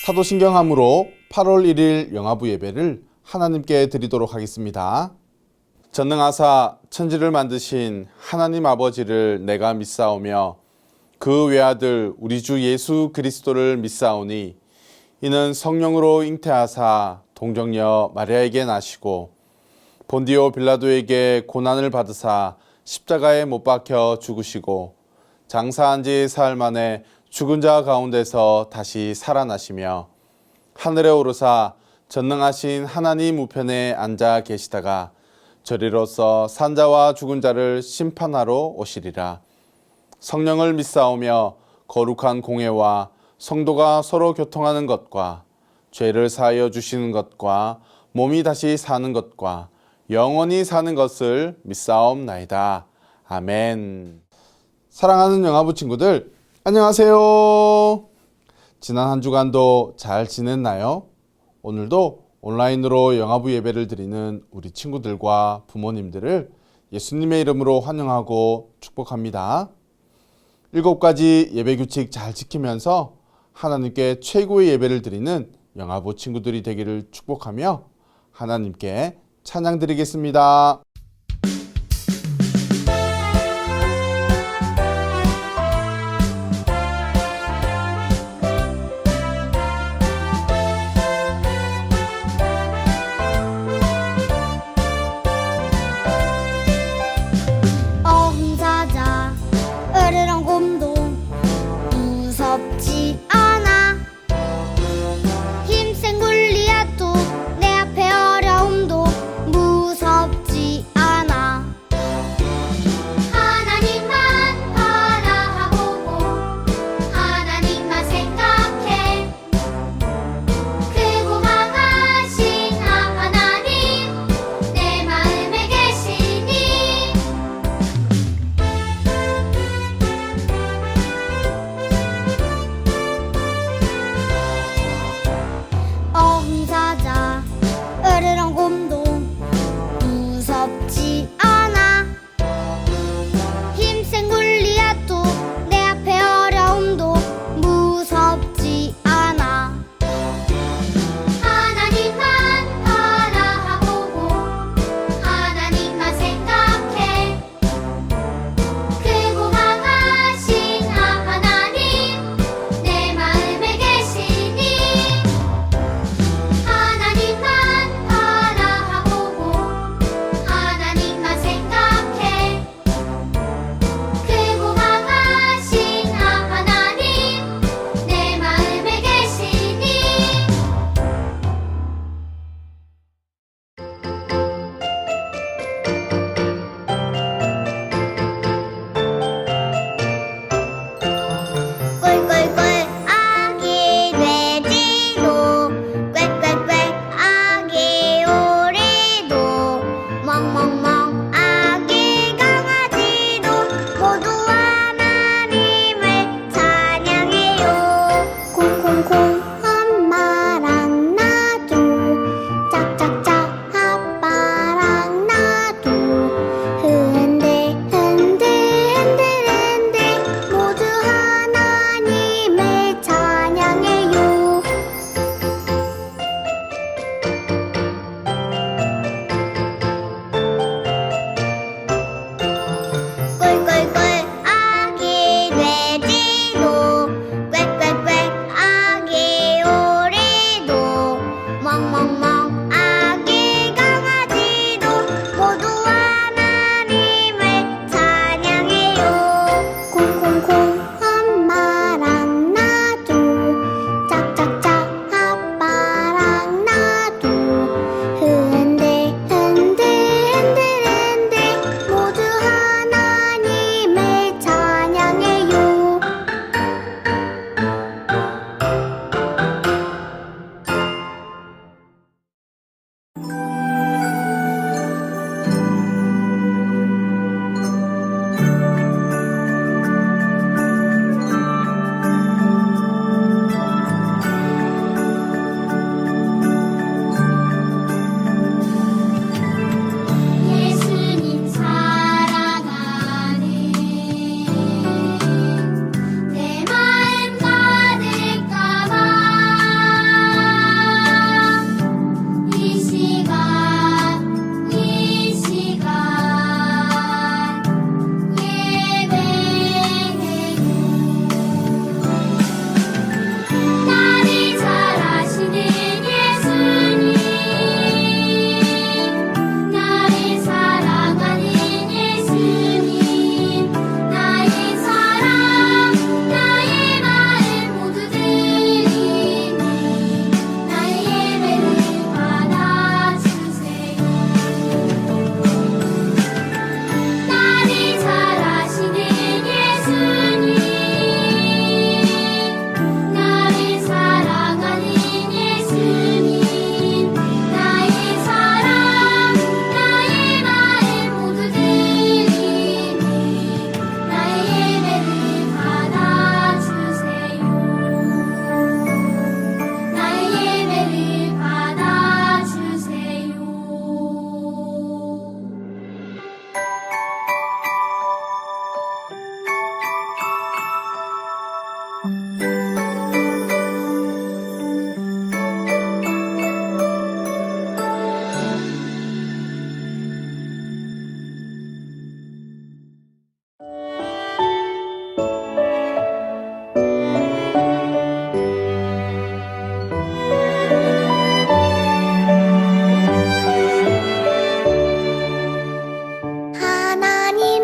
사도신경함으로 8월 1일 영화부 예배를 하나님께 드리도록 하겠습니다. 전능하사 천지를 만드신 하나님 아버지를 내가 믿사오며 그 외아들 우리 주 예수 그리스도를 믿사오니 이는 성령으로 잉태하사 동정녀 마리아에게 나시고 본디오 빌라도에게 고난을 받으사 십자가에 못 박혀 죽으시고 장사한 지 사흘 만에 죽은 자 가운데서 다시 살아나시며 하늘에 오르사 전능하신 하나님 우편에 앉아 계시다가 저리로서 산자와 죽은 자를 심판하러 오시리라. 성령을 믿사오며 거룩한 공회와 성도가 서로 교통하는 것과 죄를 사하여 주시는 것과 몸이 다시 사는 것과 영원히 사는 것을 믿사옵나이다. 아멘. 사랑하는 영화부 친구들, 안녕하세요. 지난 한 주간도 잘 지냈나요? 오늘도 온라인으로 영화부 예배를 드리는 우리 친구들과 부모님들을 예수님의 이름으로 환영하고 축복합니다. 7가지 예배 규칙 잘 지키면서 하나님께 최고의 예배를 드리는 영화부 친구들이 되기를 축복하며 하나님께 찬양 드리겠습니다. 어흥사자 으르렁 곰도 무섭지 않아. 힘센 골리앗도 내 앞에 어려움도 무섭지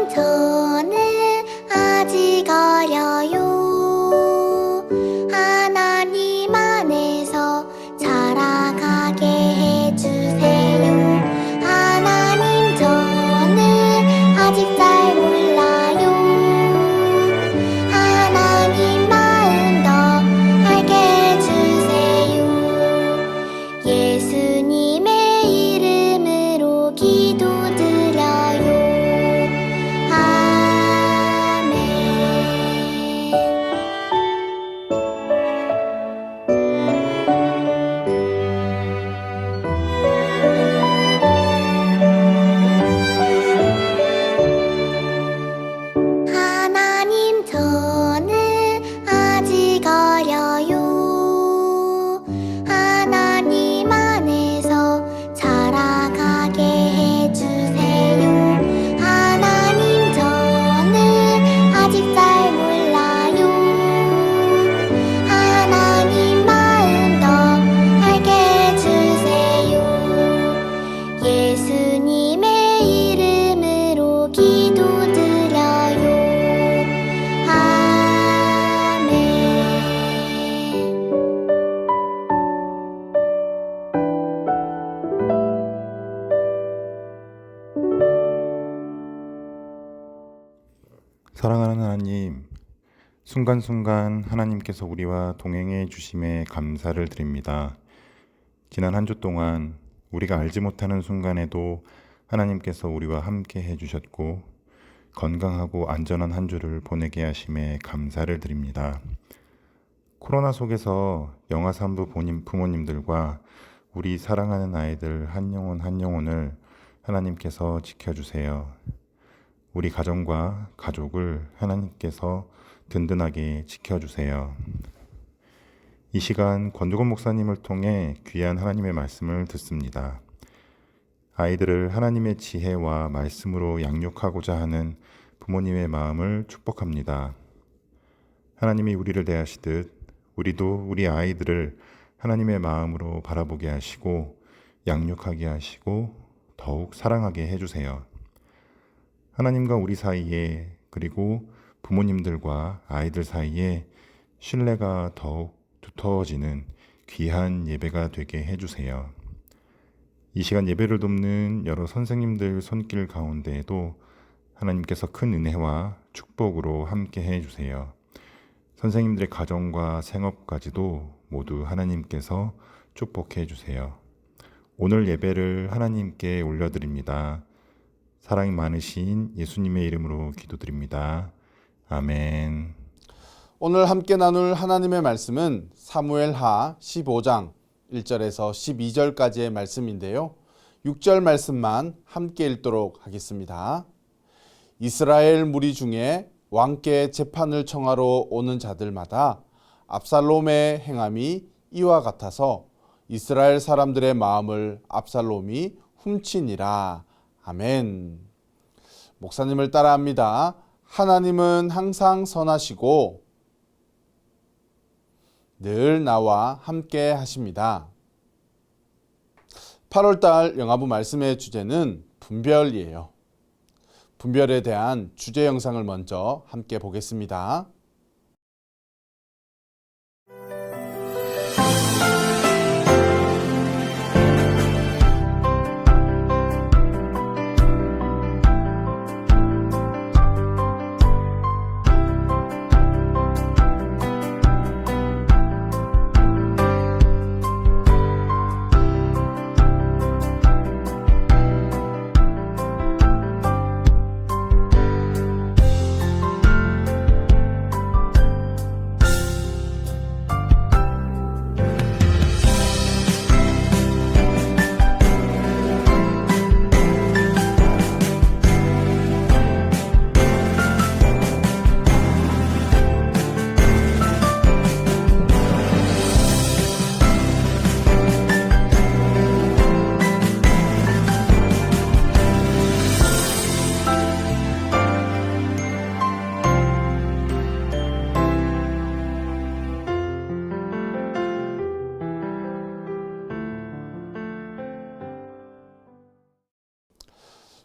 하나님 저는 아직 어려요. 하나님 안에서 자라가게 해주세요. 하나님 저는 아직 잘 몰라요. 하나님 마음 더 알게 해주세요. 예수님의 이름으로 기도드려요. 아멘. 하나님 저는 아직 어려요. 하나님 안에서 자라가게 해주세요. 하나님 저는 아직 잘 몰라요. 하나님 마음 더 알게 해주세요. 예수님의 이름으로 기도드려요. 아멘. 사랑하는 하나님, 순간순간 하나님께서 우리와 동행해 주심에 감사를 드립니다. 지난 한 주 동안 우리가 알지 못하는 순간에도 하나님께서 우리와 함께 해주셨고 건강하고 안전한 한 주를 보내게 하심에 감사를 드립니다. 코로나 속에서 영아 산부 부모님들과 우리 사랑하는 아이들 한 영혼 한 영혼을 하나님께서 지켜주세요. 우리 가정과 가족을 하나님께서 든든하게 지켜주세요. 이 시간 권두건 목사님을 통해 귀한 하나님의 말씀을 듣습니다. 아이들을 하나님의 지혜와 말씀으로 양육하고자 하는 부모님의 마음을 축복합니다. 하나님이 우리를 대하시듯 우리도 우리 아이들을 하나님의 마음으로 바라보게 하시고 양육하게 하시고 더욱 사랑하게 해주세요. 하나님과 우리 사이에 그리고 부모님들과 아이들 사이에 신뢰가 더욱 두터워지는 귀한 예배가 되게 해주세요. 이 시간 예배를 돕는 여러 선생님들 손길 가운데에도 하나님께서 큰 은혜와 축복으로 함께 해주세요. 선생님들의 가정과 생업까지도 모두 하나님께서 축복해 주세요. 오늘 예배를 하나님께 올려드립니다. 사랑이 많으신 예수님의 이름으로 기도드립니다. 아멘. 오늘 함께 나눌 하나님의 말씀은 사무엘하 15장 1절에서 12절까지의 말씀인데요. 6절 말씀만 함께 읽도록 하겠습니다. 이스라엘 무리 중에 왕께 재판을 청하러 오는 자들마다 압살롬의 행함이 이와 같아서 이스라엘 사람들의 마음을 압살롬이 훔치니라. 아멘. 목사님을 따라합니다. 하나님은 항상 선하시고 늘 나와 함께 하십니다. 8월달 영화부 말씀의 주제는 분별이에요. 분별에 대한 주제 영상을 먼저 함께 보겠습니다.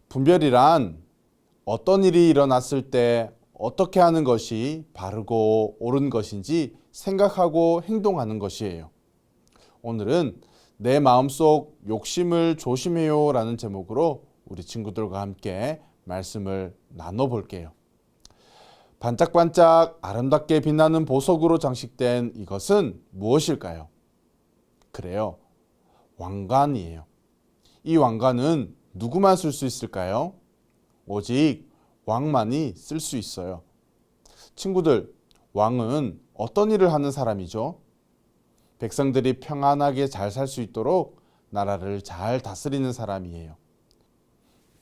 분별이란 어떤 일이 일어났을 때 어떻게 하는 것이 바르고 옳은 것인지 생각하고 행동하는 것이에요. 오늘은 내 마음속 욕심을 조심해요 라는 제목으로 우리 친구들과 함께 말씀을 나눠볼게요. 반짝반짝 아름답게 빛나는 보석으로 장식된 이것은 무엇일까요? 그래요. 왕관이에요. 이 왕관은 누구만 쓸 수 있을까요? 오직 왕만이 쓸 수 있어요. 친구들, 왕은 어떤 일을 하는 사람이죠? 백성들이 평안하게 잘 살 수 있도록 나라를 잘 다스리는 사람이에요.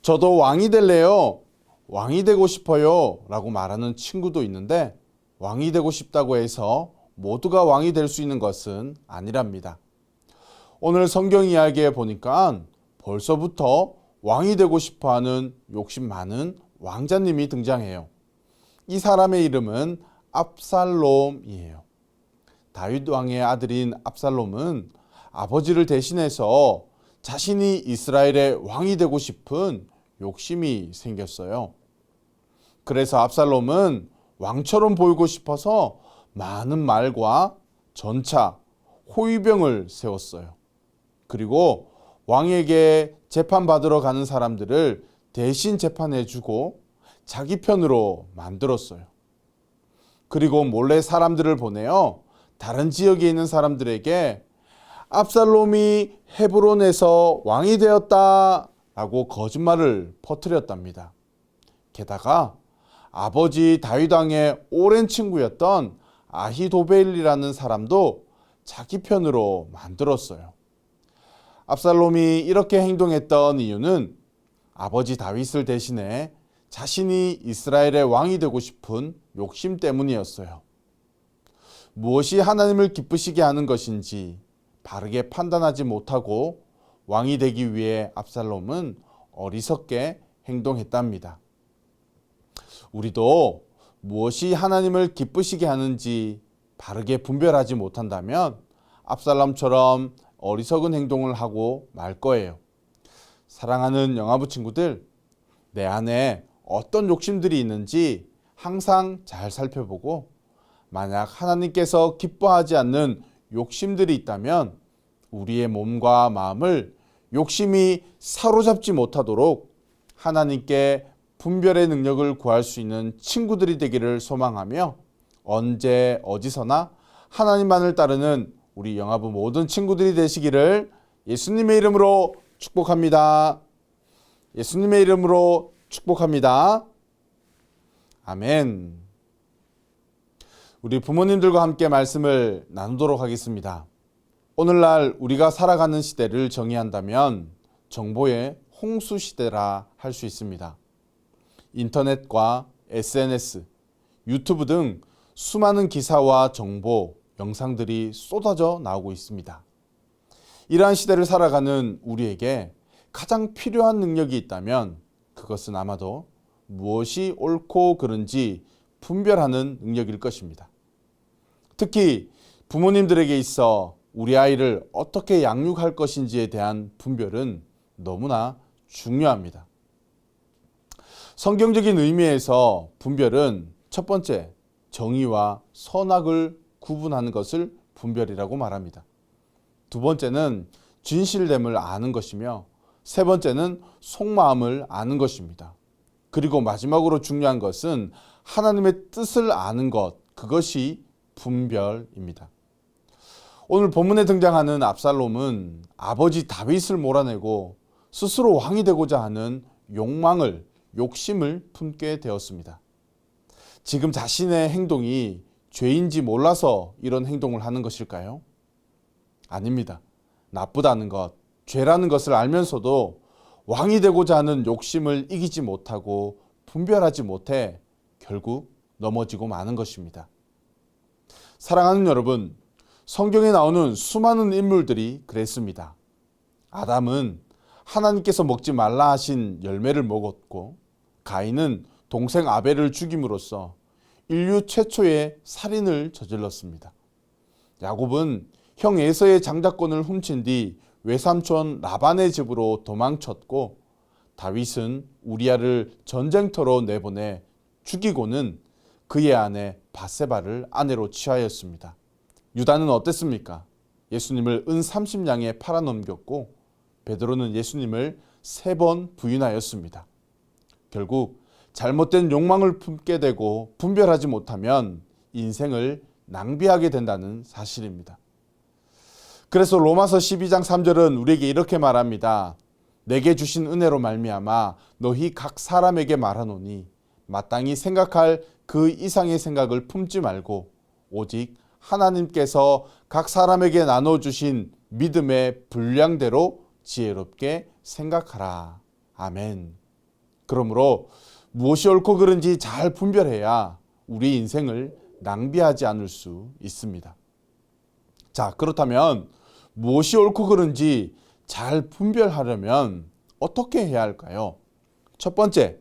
저도 왕이 될래요. 왕이 되고 싶어요. 라고 말하는 친구도 있는데 왕이 되고 싶다고 해서 모두가 왕이 될 수 있는 것은 아니랍니다. 오늘 성경 이야기에 보니까 벌써부터 왕이 되고 싶어하는 욕심 많은 왕자님이 등장해요. 이 사람의 이름은 압살롬이에요. 다윗 왕의 아들인 압살롬은 아버지를 대신해서 자신이 이스라엘의 왕이 되고 싶은 욕심이 생겼어요. 그래서 압살롬은 왕처럼 보이고 싶어서 많은 말과 전차, 호위병을 세웠어요. 그리고 왕에게 재판받으러 가는 사람들을 대신 재판해주고 자기 편으로 만들었어요. 그리고 몰래 사람들을 보내어 다른 지역에 있는 사람들에게 압살롬이 헤브론에서 왕이 되었다 라고 거짓말을 퍼뜨렸답니다. 게다가 아버지 다윗 왕의 오랜 친구였던 아히도벨이라는 사람도 자기 편으로 만들었어요. 압살롬이 이렇게 행동했던 이유는 아버지 다윗을 대신해 자신이 이스라엘의 왕이 되고 싶은 욕심 때문이었어요. 무엇이 하나님을 기쁘시게 하는 것인지 바르게 판단하지 못하고 왕이 되기 위해 압살롬은 어리석게 행동했답니다. 우리도 무엇이 하나님을 기쁘시게 하는지 바르게 분별하지 못한다면 압살롬처럼 어리석은 행동을 하고 말 거예요. 사랑하는 영아부 친구들, 내 안에 어떤 욕심들이 있는지 항상 잘 살펴보고 만약 하나님께서 기뻐하지 않는 욕심들이 있다면 우리의 몸과 마음을 욕심이 사로잡지 못하도록 하나님께 분별의 능력을 구할 수 있는 친구들이 되기를 소망하며 언제 어디서나 하나님만을 따르는 우리 영아부 모든 친구들이 되시기를 예수님의 이름으로 축복합니다. 예수님의 이름으로 축복합니다. 아멘. 우리 부모님들과 함께 말씀을 나누도록 하겠습니다. 오늘날 우리가 살아가는 시대를 정의한다면 정보의 홍수 시대라 할 수 있습니다. 인터넷과 SNS, 유튜브 등 수많은 기사와 정보, 영상들이 쏟아져 나오고 있습니다. 이러한 시대를 살아가는 우리에게 가장 필요한 능력이 있다면 그것은 아마도 무엇이 옳고 그른지 분별하는 능력일 것입니다. 특히 부모님들에게 있어 우리 아이를 어떻게 양육할 것인지에 대한 분별은 너무나 중요합니다. 성경적인 의미에서 분별은 첫 번째, 정의와 선악을 구분하는 것을 분별이라고 말합니다. 두 번째는 진실됨을 아는 것이며 세 번째는 속마음을 아는 것입니다. 그리고 마지막으로 중요한 것은 하나님의 뜻을 아는 것, 그것이 분별입니다. 오늘 본문에 등장하는 압살롬은 아버지 다윗을 몰아내고 스스로 왕이 되고자 하는 욕심을 품게 되었습니다. 지금 자신의 행동이 죄인지 몰라서 이런 행동을 하는 것일까요? 아닙니다. 나쁘다는 것, 죄라는 것을 알면서도 왕이 되고자 하는 욕심을 이기지 못하고 분별하지 못해 결국 넘어지고 마는 것입니다. 사랑하는 여러분, 성경에 나오는 수많은 인물들이 그랬습니다. 아담은 하나님께서 먹지 말라 하신 열매를 먹었고, 가인은 동생 아벨을 죽임으로써 인류 최초의 살인을 저질렀습니다. 야곱은 형 에서의 장자권을 훔친 뒤 외삼촌 라반의 집으로 도망쳤고, 다윗은 우리아를 전쟁터로 내보내 죽이고는 그의 아내 바세바를 아내로 취하였습니다. 유다는 어땠습니까? 예수님을 은 30냥에 팔아넘겼고 베드로는 예수님을 3번 부인하였습니다. 결국 잘못된 욕망을 품게 되고 분별하지 못하면 인생을 낭비하게 된다는 사실입니다. 그래서 로마서 12장 3절은 우리에게 이렇게 말합니다. 내게 주신 은혜로 말미암아 너희 각 사람에게 말하노니 마땅히 생각할 그 이상의 생각을 품지 말고 오직 하나님께서 각 사람에게 나눠주신 믿음의 분량대로 지혜롭게 생각하라. 아멘. 그러므로 무엇이 옳고 그른지 잘 분별해야 우리 인생을 낭비하지 않을 수 있습니다. 자, 그렇다면 무엇이 옳고 그른지 잘 분별하려면 어떻게 해야 할까요? 첫 번째,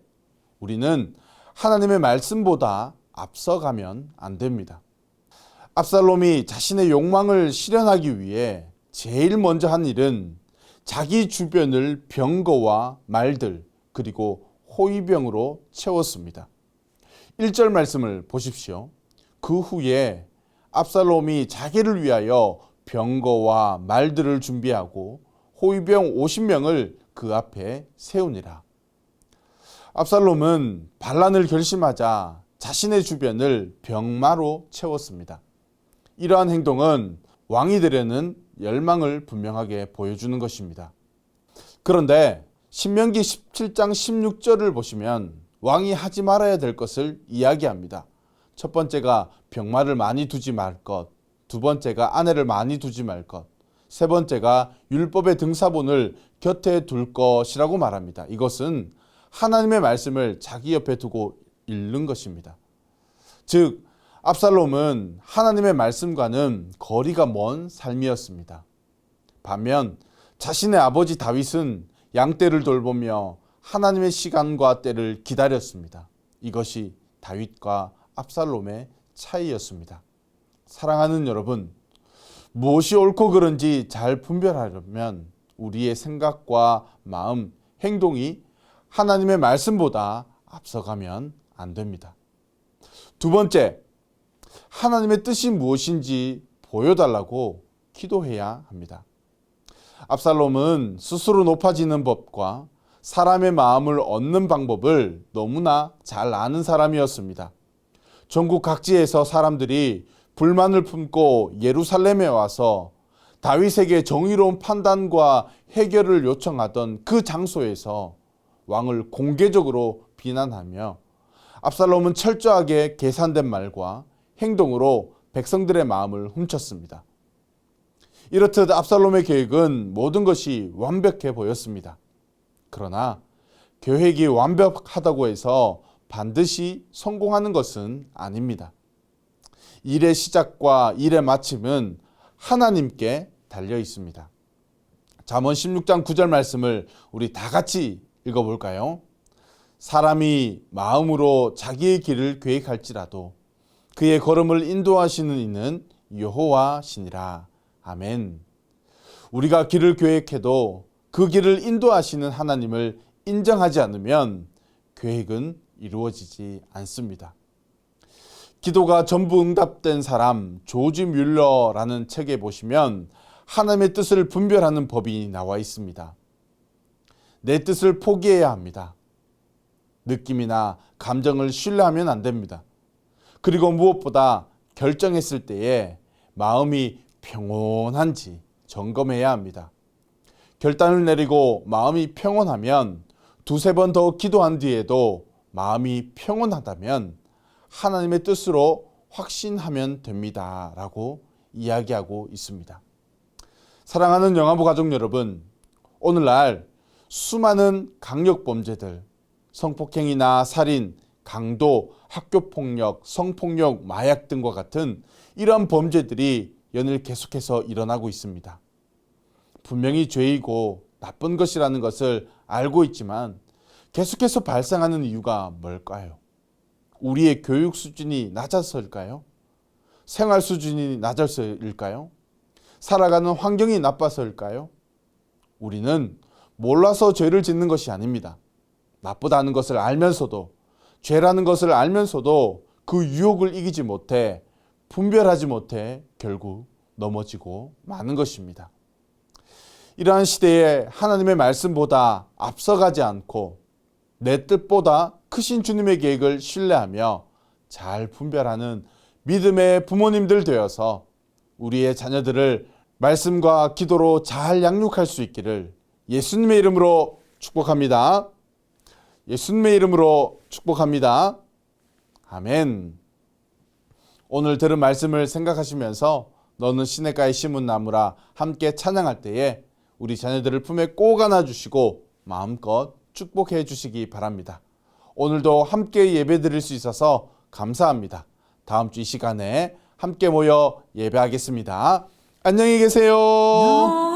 우리는 하나님의 말씀보다 앞서가면 안 됩니다. 압살롬이 자신의 욕망을 실현하기 위해 제일 먼저 한 일은 자기 주변을 병거와 말들 그리고 호위병으로 채웠습니다. 1절 말씀을 보십시오. 그 후에 압살롬이 자기를 위하여 병거와 말들을 준비하고 호위병 50명을 그 앞에 세우니라. 압살롬은 반란을 결심하자 자신의 주변을 병마로 채웠습니다. 이러한 행동은 왕이 되려는 열망을 분명하게 보여주는 것입니다. 그런데 신명기 17장 16절을 보시면 왕이 하지 말아야 될 것을 이야기합니다. 첫 번째가 병마를 많이 두지 말 것, 두 번째가 아내를 많이 두지 말 것, 세 번째가 율법의 등사본을 곁에 둘 것이라고 말합니다. 이것은 하나님의 말씀을 자기 옆에 두고 읽는 것입니다. 즉 압살롬은 하나님의 말씀과는 거리가 먼 삶이었습니다. 반면 자신의 아버지 다윗은 양떼를 돌보며 하나님의 시간과 때를 기다렸습니다. 이것이 다윗과 압살롬의 차이였습니다. 사랑하는 여러분, 무엇이 옳고 그른지 잘 분별하려면 우리의 생각과 마음, 행동이 하나님의 말씀보다 앞서가면 안 됩니다. 두 번째, 하나님의 뜻이 무엇인지 보여달라고 기도해야 합니다. 압살롬은 스스로 높아지는 법과 사람의 마음을 얻는 방법을 너무나 잘 아는 사람이었습니다. 전국 각지에서 사람들이 불만을 품고 예루살렘에 와서 다윗에게 정의로운 판단과 해결을 요청하던 그 장소에서 왕을 공개적으로 비난하며 압살롬은 철저하게 계산된 말과 행동으로 백성들의 마음을 훔쳤습니다. 이렇듯 압살롬의 계획은 모든 것이 완벽해 보였습니다. 그러나 계획이 완벽하다고 해서 반드시 성공하는 것은 아닙니다. 일의 시작과 일의 마침은 하나님께 달려 있습니다. 잠언 16장 9절 말씀을 우리 다 같이 읽어볼까요? 사람이 마음으로 자기의 길을 계획할지라도 그의 걸음을 인도하시는 이는 여호와시니라. 아멘. 우리가 길을 계획해도 그 길을 인도하시는 하나님을 인정하지 않으면 계획은 이루어지지 않습니다. 기도가 전부 응답된 사람 조지 뮬러라는 책에 보시면 하나님의 뜻을 분별하는 법이 나와 있습니다. 내 뜻을 포기해야 합니다. 느낌이나 감정을 신뢰하면 안 됩니다. 그리고 무엇보다 결정했을 때에 마음이 평온한지 점검해야 합니다. 결단을 내리고 마음이 평온하면 두세 번 더 기도한 뒤에도 마음이 평온하다면 하나님의 뜻으로 확신하면 됩니다. 라고 이야기하고 있습니다. 사랑하는 영화부 가족 여러분, 오늘날 수많은 강력범죄들, 성폭행이나 살인, 강도, 학교폭력, 성폭력, 마약 등과 같은 이러한 범죄들이 연일 계속해서 일어나고 있습니다. 분명히 죄이고 나쁜 것이라는 것을 알고 있지만 계속해서 발생하는 이유가 뭘까요? 우리의 교육 수준이 낮아서일까요? 생활 수준이 낮아서일까요? 살아가는 환경이 나빠서일까요? 우리는 몰라서 죄를 짓는 것이 아닙니다. 나쁘다는 것을 알면서도, 죄라는 것을 알면서도 그 유혹을 이기지 못해, 분별하지 못해 결국 넘어지고 마는 것입니다. 이러한 시대에 하나님의 말씀보다 앞서가지 않고 내 뜻보다 크신 주님의 계획을 신뢰하며 잘 분별하는 믿음의 부모님들 되어서 우리의 자녀들을 말씀과 기도로 잘 양육할 수 있기를 예수님의 이름으로 축복합니다. 예수님의 이름으로 축복합니다. 아멘. 오늘 들은 말씀을 생각하시면서 너는 시냇가에 심은 나무라 함께 찬양할 때에 우리 자녀들을 품에 꼭 안아주시고 마음껏 축복해 주시기 바랍니다. 오늘도 함께 예배 드릴 수 있어서 감사합니다. 다음 주 이 시간에 함께 모여 예배하겠습니다. 안녕히 계세요.